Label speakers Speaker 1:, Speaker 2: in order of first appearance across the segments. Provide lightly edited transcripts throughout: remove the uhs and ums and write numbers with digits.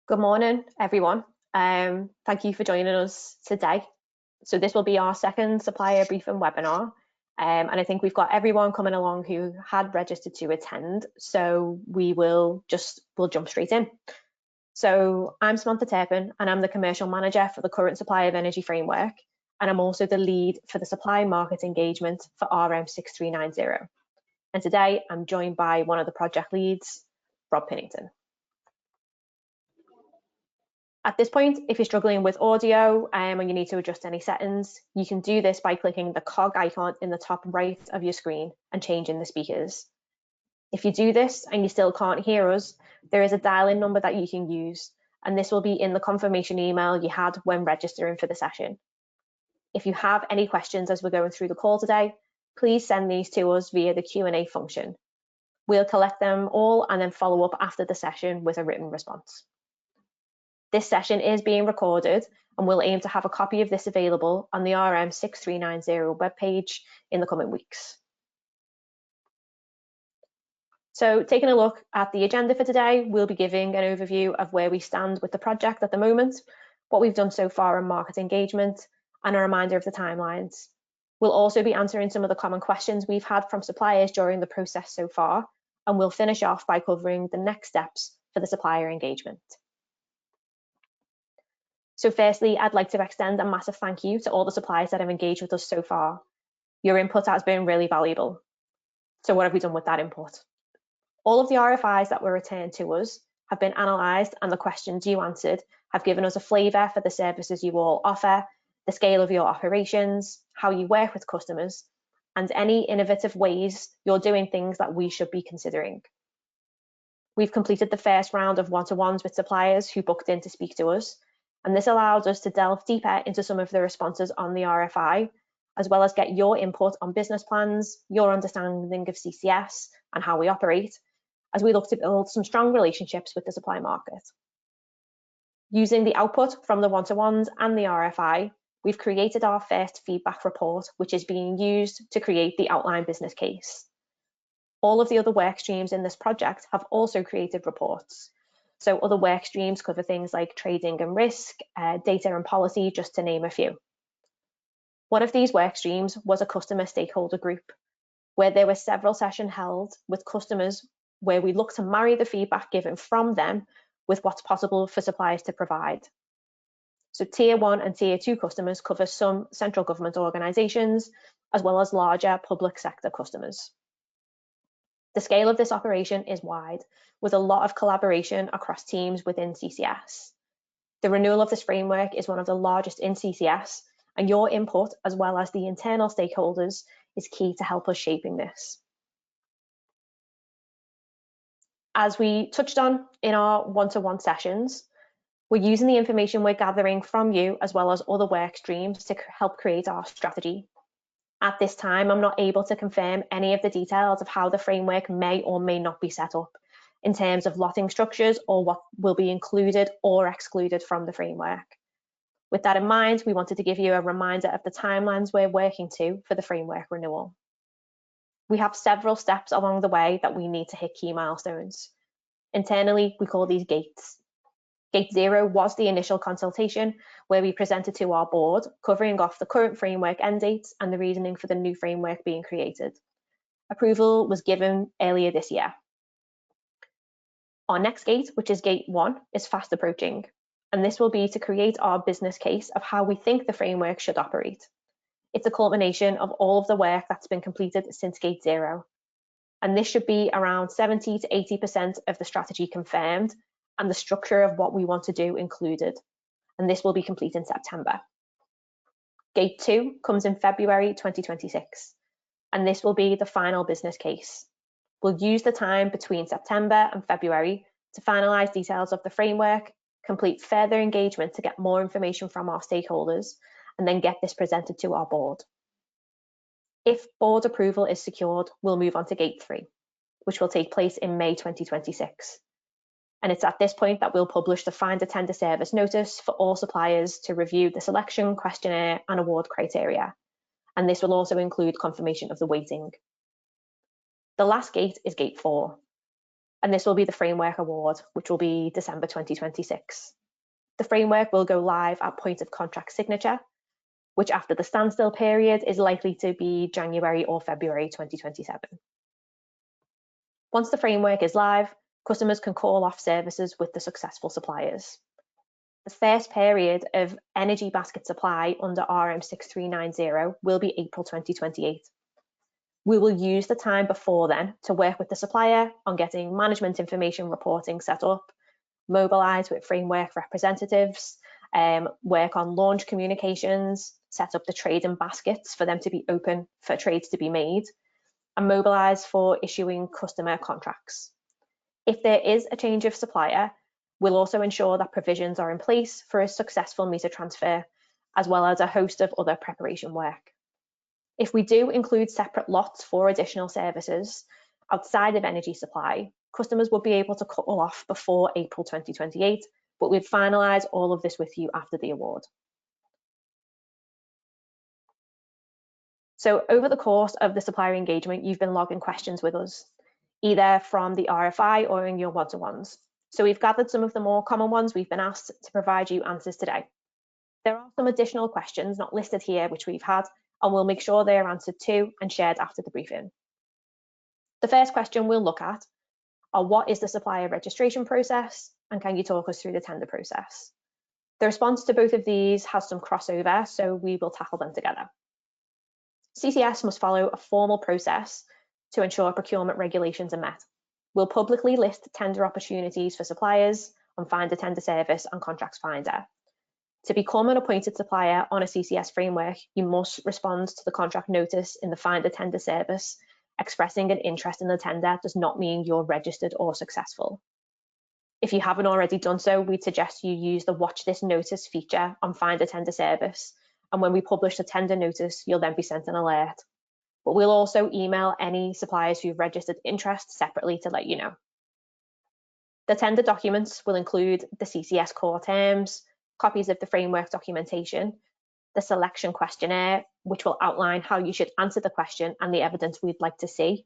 Speaker 1: Good morning, everyone. Thank you for joining us today. So this will be our second supplier briefing webinar. And I think we've got everyone coming along who had registered to attend. So we'll jump straight in. So I'm Samantha Turpin and I'm the commercial manager for the current Supply of Energy framework. And I'm also the lead for the supply market engagement for RM6390. And today I'm joined by one of the project leads, Rob Pennington. At this point, if you're struggling with audio and you need to adjust any settings, you can do this by clicking the cog icon in the top right of your screen and changing the speakers. If you do this and you still can't hear us, there is a dial-in number that you can use, and this will be in the confirmation email you had when registering for the session. If you have any questions as we're going through the call today, please send these to us via the Q&A function. We'll collect them all and then follow up after the session with a written response. This session is being recorded and we'll aim to have a copy of this available on the RM6390 webpage in the coming weeks. So taking a look at the agenda for today, we'll be giving an overview of where we stand with the project at the moment, what we've done so far in market engagement, and a reminder of the timelines. We'll also be answering some of the common questions we've had from suppliers during the process so far, and we'll finish off by covering the next steps for the supplier engagement. So firstly, I'd like to extend a massive thank you to all the suppliers that have engaged with us so far. Your input has been really valuable. So what have we done with that input? All of the RFIs that were returned to us have been analysed, and the questions you answered have given us a flavour for the services you all offer, the scale of your operations, how you work with customers, and any innovative ways you're doing things that we should be considering. We've completed the first round of one-to-ones with suppliers who booked in to speak to us, and this allowed us to delve deeper into some of the responses on the RFI, as well as get your input on business plans, your understanding of CCS and how we operate, as we look to build some strong relationships with the supply market. Using the output from the one-to-ones and the RFI, we've created our first feedback report, which is being used to create the outline business case. All of the other work streams in this project have also created reports. So other work streams cover things like trading and risk, data and policy, just to name a few. One of these work streams was a customer stakeholder group, where there were several sessions held with customers where we look to marry the feedback given from them with what's possible for suppliers to provide. So Tier 1 and Tier 2 customers cover some central government organisations, as well as larger public sector customers. The scale of this operation is wide, with a lot of collaboration across teams within CCS. The renewal of this framework is one of the largest in CCS, and your input, as well as the internal stakeholders, is key to help us shaping this. As we touched on in our one-to-one sessions, we're using the information we're gathering from you, as well as other work streams, to help create our strategy. At this time, I'm not able to confirm any of the details of how the framework may or may not be set up in terms of lotting structures or what will be included or excluded from the framework. With that in mind, we wanted to give you a reminder of the timelines we're working to for the framework renewal. We have several steps along the way that we need to hit key milestones. Internally, we call these gates. Gate 0 was the initial consultation where we presented to our board, covering off the current framework end dates and the reasoning for the new framework being created. Approval was given earlier this year. Our next gate, which is Gate 1, is fast approaching, and this will be to create our business case of how we think the framework should operate. It's a culmination of all of the work that's been completed since Gate 0, and this should be around 70 to 80% of the strategy confirmed and the structure of what we want to do included, and this will be complete in September. Gate 2 comes in February 2026, and this will be the final business case. We'll use the time between September and February to finalise details of the framework, complete further engagement to get more information from our stakeholders, and then get this presented to our board. If board approval is secured, we'll move on to Gate 3, which will take place in May 2026. And it's at this point that we'll publish the Finder Tender Service Notice for all suppliers to review the selection, questionnaire and award criteria. And this will also include confirmation of the weighting. The last gate is Gate 4. And this will be the framework award, which will be December 2026. The framework will go live at point of contract signature, which after the standstill period is likely to be January or February 2027. Once the framework is live, customers can call off services with the successful suppliers. The first period of energy basket supply under RM6390 will be April 2028. We will use the time before then to work with the supplier on getting management information reporting set up, mobilise with framework representatives, work on launch communications, set up the trading baskets for them to be open for trades to be made, and mobilise for issuing customer contracts. If there is a change of supplier, we'll also ensure that provisions are in place for a successful meter transfer, as well as a host of other preparation work. If we do include separate lots for additional services outside of energy supply, customers will be able to call off before April 2028, but we'd finalise all of this with you after the award. So over the course of the supplier engagement, you've been logging questions with us, either from the RFI or in your one-to-ones. So we've gathered some of the more common ones we've been asked to provide you answers today. There are some additional questions not listed here which we've had, and we'll make sure they are answered too and shared after the briefing. The first question we'll look at are what is the supplier registration process, and can you talk us through the tender process? The response to both of these has some crossover, so we will tackle them together. CCS must follow a formal process to ensure procurement regulations are met. We'll publicly list tender opportunities for suppliers on Find a Tender Service and Contracts Finder. To become an appointed supplier on a CCS framework, you must respond to the contract notice in the Find a Tender Service. Expressing an interest in the tender does not mean you're registered or successful. If you haven't already done so, we'd suggest you use the Watch This Notice feature on Find a Tender Service, and when we publish the tender notice, you'll then be sent an alert. But we'll also email any suppliers who've registered interest separately to let you know. The tender documents will include the CCS core terms, copies of the framework documentation, the selection questionnaire, which will outline how you should answer the question and the evidence we'd like to see,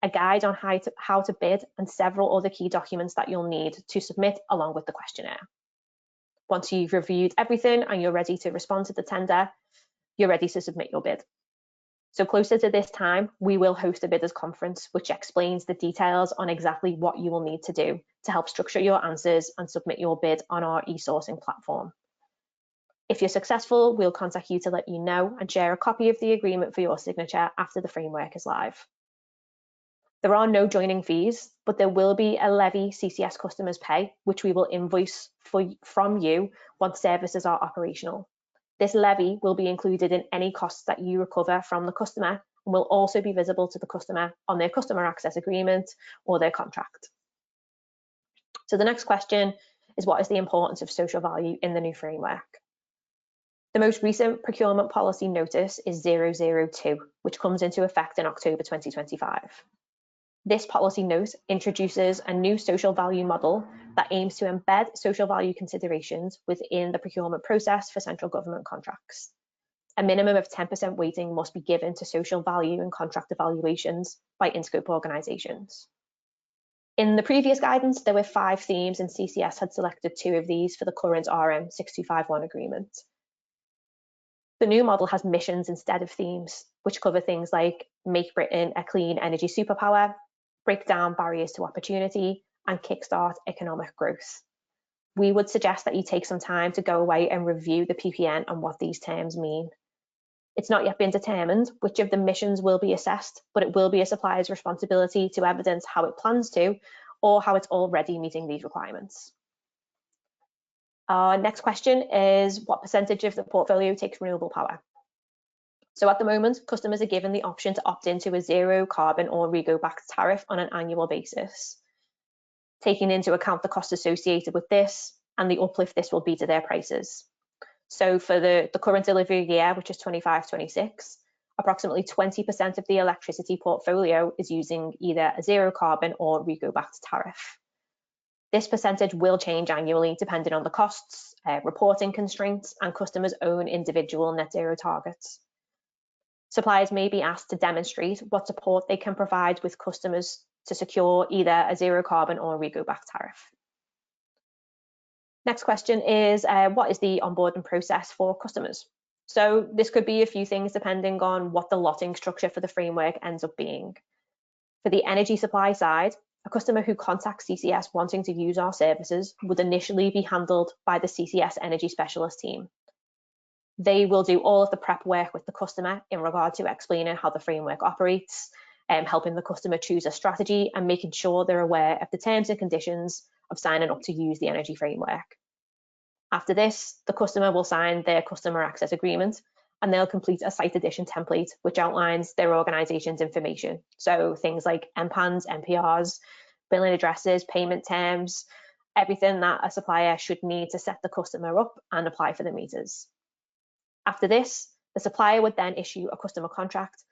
Speaker 1: a guide on how to bid, and several other key documents that you'll need to submit along with the questionnaire. Once you've reviewed everything and you're ready to respond to the tender, you're ready to submit your bid. So closer to this time, we will host a bidders conference, which explains the details on exactly what you will need to do to help structure your answers and submit your bid on our e-sourcing platform. If you're successful, we'll contact you to let you know and share a copy of the agreement for your signature after the framework is live. There are no joining fees, but there will be a levy CCS customers pay, which we will invoice from you once services are operational. This levy will be included in any costs that you recover from the customer and will also be visible to the customer on their customer access agreement or their contract. So the next question is, what is the importance of social value in the new framework? The most recent procurement policy notice is 002, which comes into effect in October 2025. This policy note introduces a new social value model that aims to embed social value considerations within the procurement process for central government contracts. A minimum of 10% weighting must be given to social value in contract evaluations by in-scope organisations. In the previous guidance, there were 5 themes, and CCS had selected 2 of these for the current RM6251 agreement. The new model has missions instead of themes, which cover things like make Britain a clean energy superpower, break down barriers to opportunity, and kickstart economic growth. We would suggest that you take some time to go away and review the PPN and what these terms mean. It's not yet been determined which of the missions will be assessed, but it will be a supplier's responsibility to evidence how it plans to or how it's already meeting these requirements. Our next question is, what percentage of the portfolio takes renewable power? So at the moment, customers are given the option to opt into a zero carbon or REGO-backed tariff on an annual basis, taking into account the costs associated with this and the uplift this will be to their prices. So for the current delivery year, which is 25-26, approximately 20% of the electricity portfolio is using either a zero carbon or REGO-backed tariff. This percentage will change annually depending on the costs, reporting constraints, and customers' own individual net zero targets. Suppliers may be asked to demonstrate what support they can provide with customers to secure either a zero carbon or a REGO-back tariff. Next question is, what is the onboarding process for customers? So this could be a few things depending on what the lotting structure for the framework ends up being. For the energy supply side, a customer who contacts CCS wanting to use our services would initially be handled by the CCS Energy Specialist team. They will do all of the prep work with the customer in regard to explaining how the framework operates, helping the customer choose a strategy and making sure they're aware of the terms and conditions of signing up to use the energy framework. After this, the customer will sign their customer access agreement and they'll complete a site edition template which outlines their organisation's information. So things like MPANs, MPRs, billing addresses, payment terms, everything that a supplier should need to set the customer up and apply for the meters. After this, the supplier would then issue a customer contract,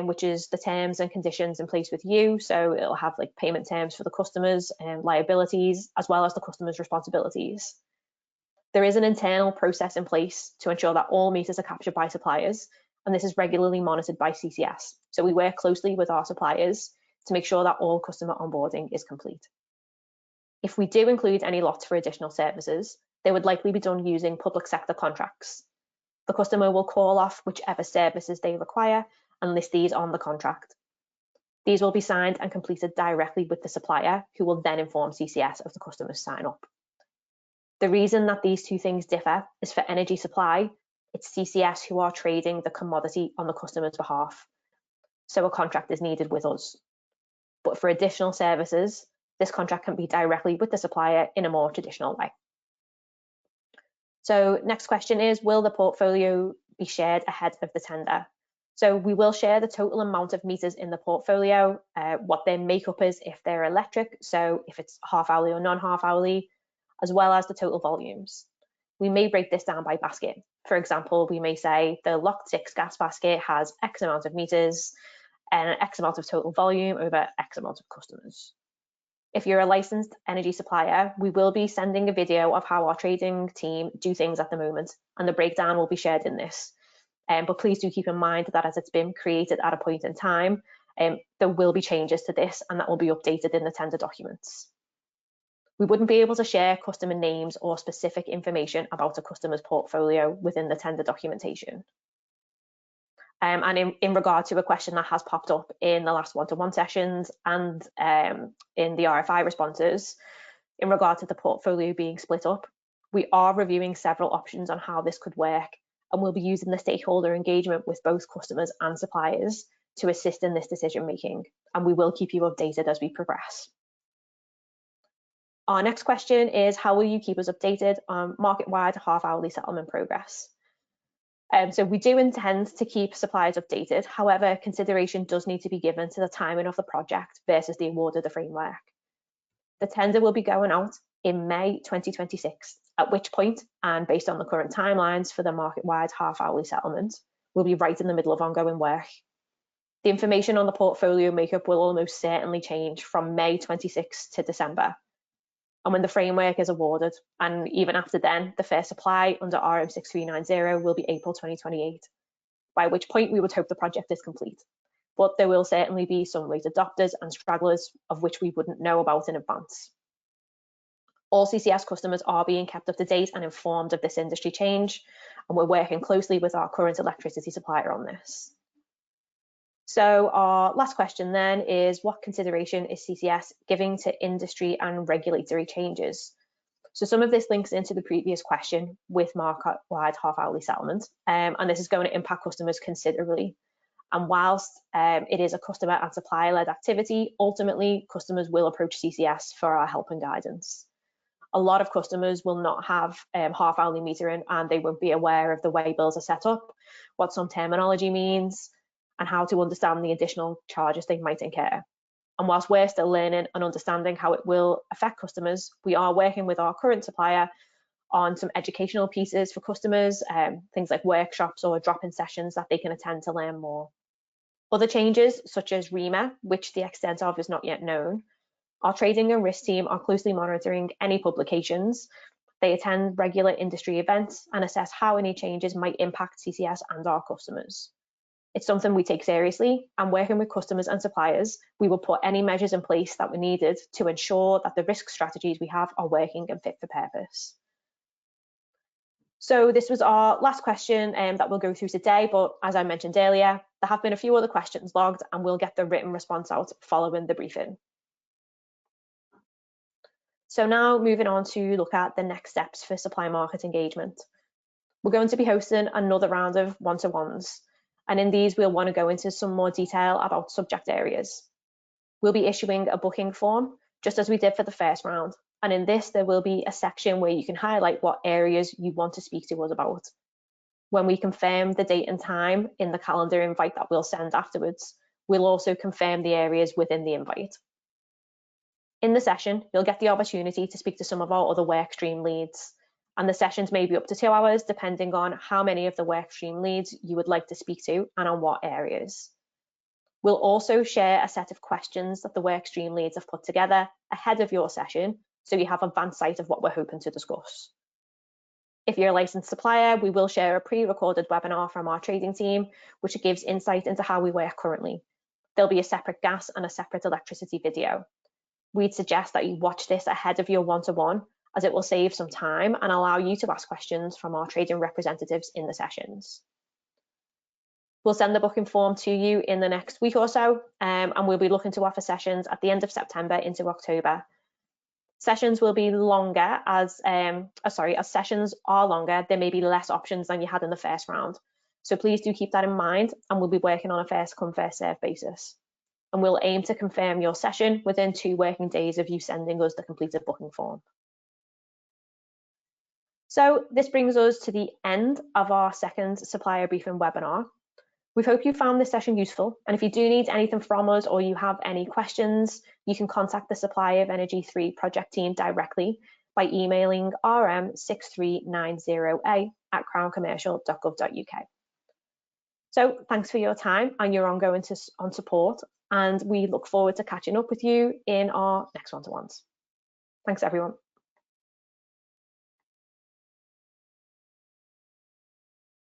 Speaker 1: which is the terms and conditions in place with you. So it'll have like payment terms for the customers and liabilities, as well as the customer's responsibilities. There is an internal process in place to ensure that all meters are captured by suppliers, and this is regularly monitored by CCS. So we work closely with our suppliers to make sure that all customer onboarding is complete. If we do include any lots for additional services, they would likely be done using public sector contracts. The customer will call off whichever services they require and list these on the contract. These will be signed and completed directly with the supplier, who will then inform CCS of the customer's sign up. The reason that these two things differ is for energy supply, it's CCS who are trading the commodity on the customer's behalf. So a contract is needed with us. But for additional services, this contract can be directly with the supplier in a more traditional way. So next question is, will the portfolio be shared ahead of the tender? So we will share the total amount of meters in the portfolio, what their makeup is if they're electric, so if it's half hourly or non-half hourly, as well as the total volumes. We may break this down by basket. For example, we may say the locked 6 gas basket has X amount of meters and X amount of total volume over X amount of customers. If you're a licensed energy supplier, we will be sending a video of how our trading team do things at the moment, and the breakdown will be shared in this. But please do keep in mind that as it's been created at a point in time, there will be changes to this, and that will be updated in the tender documents. We wouldn't be able to share customer names or specific information about a customer's portfolio within the tender documentation. And in regard to a question that has popped up in the last one-to-one sessions and in the RFI responses, in regard to the portfolio being split up, we are reviewing several options on how this could work, and we'll be using the stakeholder engagement with both customers and suppliers to assist in this decision making, and we will keep you updated as we progress. Our next question is, how will you keep us updated on market-wide half-hourly settlement progress? So we do intend to keep suppliers updated. However, consideration does need to be given to the timing of the project versus the award of the framework. The tender will be going out in May 2026, at which point, and based on the current timelines for the market-wide half-hourly settlement, we'll be right in the middle of ongoing work. The information on the portfolio makeup will almost certainly change from May 26 to December. And when the framework is awarded, and even after then, the first supply under RM6390 will be April 2028, by which point we would hope the project is complete. But there will certainly be some late adopters and stragglers of which we wouldn't know about in advance. All CCS customers are being kept up to date and informed of this industry change, and we're working closely with our current electricity supplier on this. So our last question then is, what consideration is CCS giving to industry and regulatory changes? So some of this links into the previous question with market-wide half-hourly settlement, and this is going to impact customers considerably. And whilst it is a customer and supplier-led activity, ultimately customers will approach CCS for our help and guidance. A lot of customers will not have half-hourly metering, and they won't be aware of the way bills are set up, what some terminology means, and how to understand the additional charges they might incur. And whilst we're still learning and understanding how it will affect customers, we are working with our current supplier on some educational pieces for customers, things like workshops or drop-in sessions that they can attend to learn more. Other changes, such as REMA, which the extent of is not yet known, our trading and risk team are closely monitoring any publications. They attend regular industry events and assess how any changes might impact CCS and our customers. It's something we take seriously, and working with customers and suppliers, we will put any measures in place that were needed to ensure that the risk strategies we have are working and fit for purpose. So this was our last question that we'll go through today, but as I mentioned earlier, there have been a few other questions logged and we'll get the written response out following the briefing. So now moving on to look at the next steps for supply market engagement. We're going to be hosting another round of one-to-ones, and in these we'll want to go into some more detail about subject areas. We'll be issuing a booking form, just as we did for the first round, and in this there will be a section where you can highlight what areas you want to speak to us about. When we confirm the date and time in the calendar invite that we'll send afterwards, we'll also confirm the areas within the invite. In the session, you'll get the opportunity to speak to some of our other workstream leads, and the sessions may be up to 2 hours depending on how many of the workstream leads you would like to speak to and on what areas. We'll also share a set of questions that the workstream leads have put together ahead of your session, so you have advanced sight of what we're hoping to discuss. If you're a licensed supplier, we will share a pre-recorded webinar from our trading team, which gives insight into how we work currently. There'll be a separate gas and a separate electricity video. We'd suggest that you watch this ahead of your one-to-one, as it will save some time and allow you to ask questions from our trading representatives in the sessions. We'll send the booking form to you in the next week or so, and we'll be looking to offer sessions at the end of September into October. Sessions will be longer as sessions are longer, there may be less options than you had in the first round. So please do keep that in mind, and we'll be working on a first come first serve basis. And we'll aim to confirm your session within 2 working days of you sending us the completed booking form. So this brings us to the end of our second supplier briefing webinar. We hope you found this session useful, and if you do need anything from us or you have any questions, you can contact the Supply of Energy 3 project team directly by emailing rm6390a@crowncommercial.gov.uk. So thanks for your time and your ongoing support, and we look forward to catching up with you in our next one-to-ones. Thanks everyone.